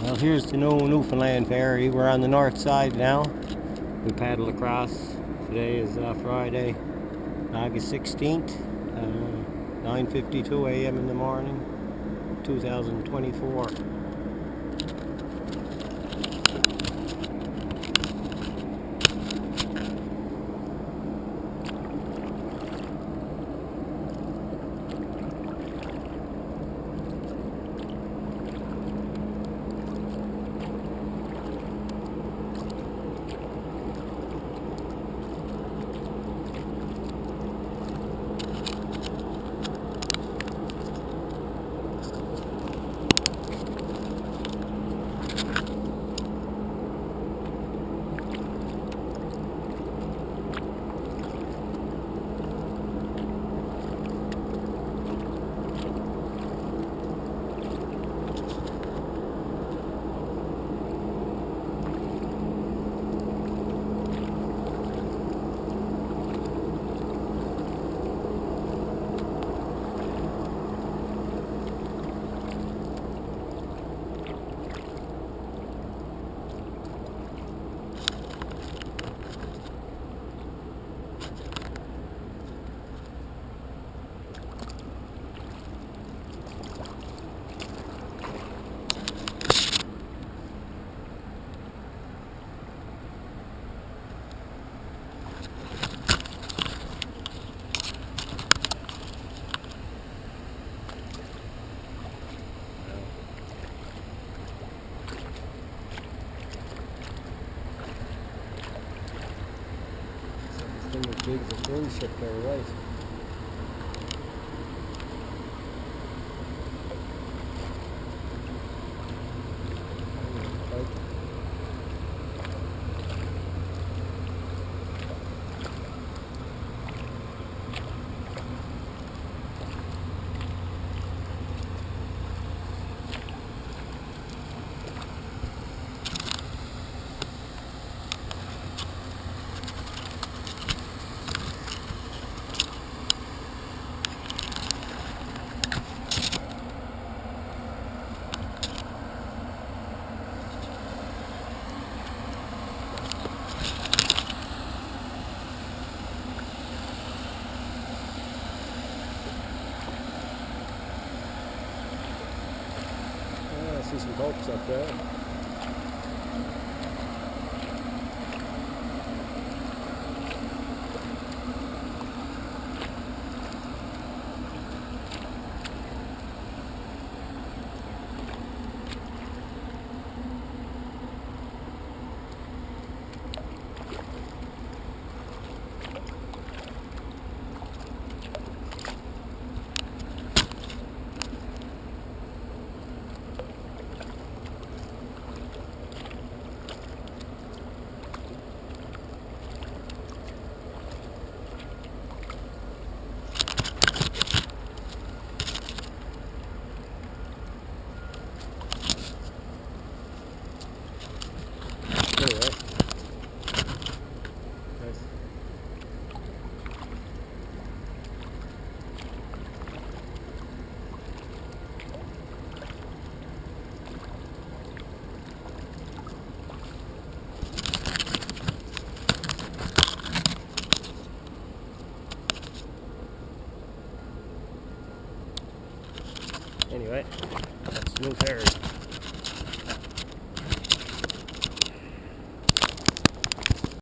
Well, here's the Newfoundland ferry. We're on the north side now. We paddle across. Today is Friday, August 16th, 9:52 a.m. in the morning, 2024. This thing is big as a cruise ship there, right? I see some boats up there. Anyway. Nice. Anyway.